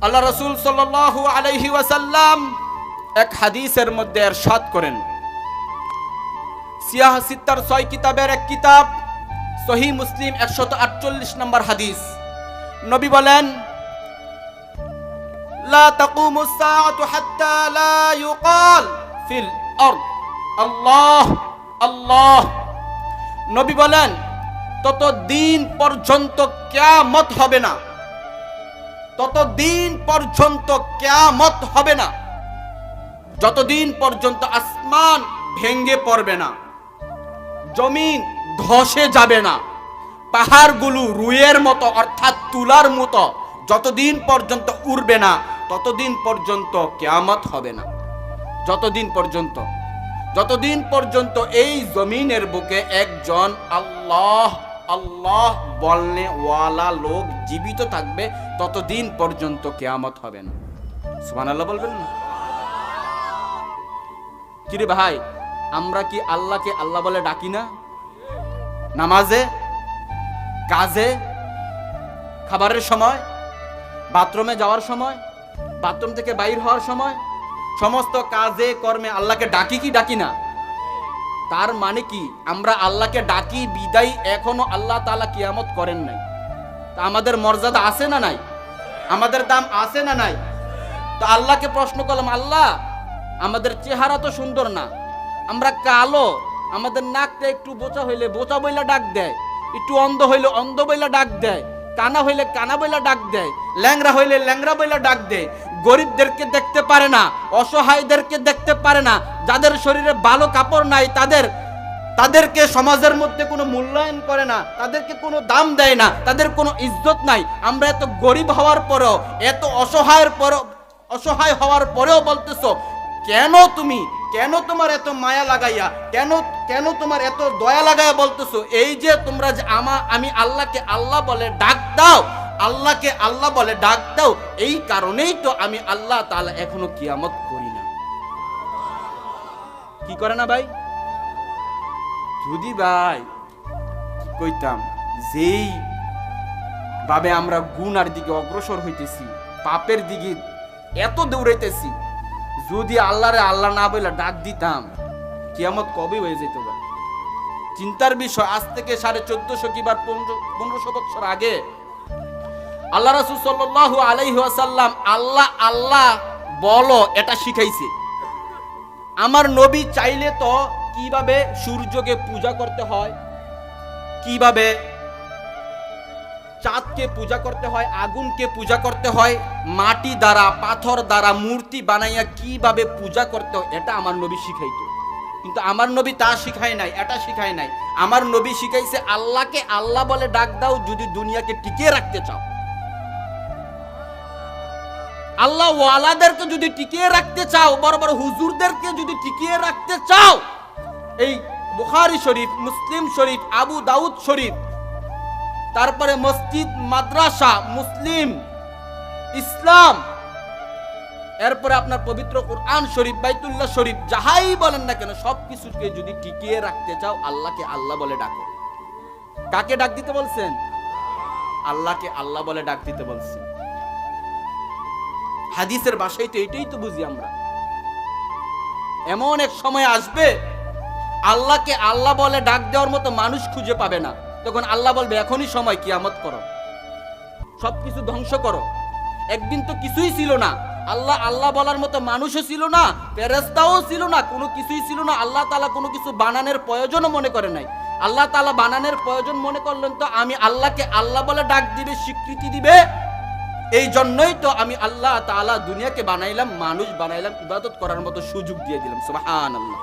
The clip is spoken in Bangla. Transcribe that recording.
আল্লাহ রাসূল সাল্লাল্লাহু আলাইহি ওয়াসাল্লাম এক হাদিসের মধ্যে ইরশাদ করেন, সিয়াহ সিত্তার 6 কিতাবের এক কিতাব সহিহ মুসলিম 148 নম্বর হাদিস। নবী বলেন, লা তাকুমুস সাআতু হাত্তা লা ইউকাল ফিল আরদ আল্লাহ আল্লাহ। নবী বলেন, ততদিন পর্যন্ত কিয়ামত হবে না, ততদিন পর্যন্ত কিয়ামত হবে না যতদিন পর্যন্ত আসমান ভেঙে পড়বে না, জমিন ধসে যাবে না, পাহাড়গুলো রুইয়ের মতো অর্থাৎ তুলার মতো যতদিন পর্যন্ত উড়বে না ততদিন পর্যন্ত কিয়ামত হবে না। যতদিন পর্যন্ত এই জমিনের বুকে একজন আল্লাহ আল্লাহ বলনে ওয়ালা লোক জীবিত থাকবে ততদিন পর্যন্ত কিয়ামত হবে না। সুবহানাল্লাহ বলবেন না? কিরে ভাই, আমরা কি আল্লাহকে আল্লাহ বলে ডাকি না? নামাজে, কাজে, খাবারের সময়, বাথরুমে যাওয়ার সময়, বাথরুম থেকে বাইর হওয়ার সময়, সমস্ত কাজে কর্মে আল্লাহকে ডাকি কি ডাকি না? তার মানে কি আমরা আল্লাহকে ডাকি বিদায় এখনো আল্লাহ তাআলা কিয়ামত করেন নাই। তা আমাদের মর্যাদা আছে না নাই? আমাদের দাম আছে না নাই? তো আল্লাহকে প্রশ্ন করলাম, আল্লাহ আমাদের চেহারা তো সুন্দর না, আমরা কালো, আমাদের নাকটা একটু বোচা হইলে বোচা বইলা ডাক দেয়, একটু অন্ধ হইলে অন্ধ বইলা ডাক দেয়, কানা হইলে কানা বইলা ডাক দেয়, ল্যাংরা হইলে ল্যাংরা বইলা ডাক দেয়, গরিবদেরকে দেখতে পারে না, অসহায়দেরকে দেখতে পারে না, যাদের শরীরে ভালো কাপড় নাই তাদেরকে সমাজের মধ্যে কোনো মূল্যায়ন করে না, তাদেরকে কোনো দাম দেয় না, তাদের কোনো ইজ্জত নাই। আমরা এত গরিব হওয়ার পরেও, এত অসহায় হওয়ার পরেও বলতেছো কেন তোমার এত মায়া লাগাইয়া, কেন তোমার এত দয়া লাগাইয়া বলতেছো এই যে তোমরা যে আমি আল্লাহকে আল্লাহ বলে ডাক দাও, আল্লাহকে আল্লাহ বলে ডাক দাও, এই কারণেই তো আমি আল্লাহ তাআলা এখনো কিয়ামত করি না। কি করে না ভাই? যদি ভাই কইতাম যেই ভাবে আমরা গুনার দিকে অগ্রসর হইতেছি, পাপের দিকে এত দৌড়াইতেছি, যদি আল্লাহরে আল্লাহ না বলে ডাক দিতাম কিয়ামত কবে হয়ে যেত? চিন্তার বিষয়। আজ থেকে 1450 কি 1500 বছর আগে আল্লাহ রাসূল সাল্লাল্লাহু আলাইহি ওয়াসাল্লাম আল্লাহ আল্লাহ বলো এটা শিখাইছে। আমার নবী চাইলে তো কিভাবে সূর্যকে পূজা করতে হয়, কিভাবে চাঁদকে পূজা করতে হয়, আগুনকে পূজা করতে হয়, মাটি দ্বারা পাথর দ্বারা মূর্তি বানাইয়া কিভাবে পূজা করতে হয় এটা আমার নবী শিখাইতো। কিন্তু আমার নবী তা শিখায় নাই, এটা শিখায় নাই। আমার নবী শিখাইছে আল্লাহকে আল্লাহ বলে ডাক দাও যদি দুনিয়াকে টিকিয়ে রাখতে চাও, আল্লাহ ওয়ালাদেরকে যদি টিকিয়ে রাখতে চাও, বড় বড় হুজুরদেরকে যদি টিকিয়ে রাখতে চাও, এই বুখারী শরীফ, মুসলিম শরীফ, আবু দাউদ শরীফ, তারপরে মসজিদ, মাদ্রাসা, মুসলিম, ইসলাম, এরপরে আপনার পবিত্র কোরআন শরীফ, বাইতুল্লাহ শরীফ, যাহাই বলেন না কেন সবকিছুকে যদি টিকিয়ে রাখতে চাও আল্লাহকে আল্লাহ বলে ডাকো। কাকে ডাক দিতে বলছেন? আল্লাহকে আল্লাহ বলে ডাক দিতে বলছেন। হাদিসের ভাষায় তো এটাই তো বুঝি আমরা। এমন এক সময় আসবে আল্লাহকে আল্লাহ বলে ডাক দেওয়ার মতো মানুষ খুঁজে পাবে না, তখন আল্লাহ বলবে এখনই সময়, কিয়ামত করো, সবকিছু ধ্বংস করো। একদিন তো কিছুই ছিল না, আল্লাহ আল্লাহ বলার মতো মানুষও ছিল না, ফেরেশতাও ছিল না, কোনো কিছুই ছিল না। আল্লাহ তাআলা কোনো কিছু বানানোর প্রয়োজনও মনে করে নাই। আল্লাহ তাআলা বানানোর প্রয়োজন মনে করলেন তো আমি আল্লাহকে আল্লাহ বলে ডাক দিবে, স্বীকৃতি দিবে। এই জন্যই তো আমি আল্লাহ তাআলা দুনিয়াকে বানাইলাম, মানুষ বানাইলাম, ইবাদত করার মতো সুযোগ দিয়ে দিলাম। সুবহানাল্লাহ।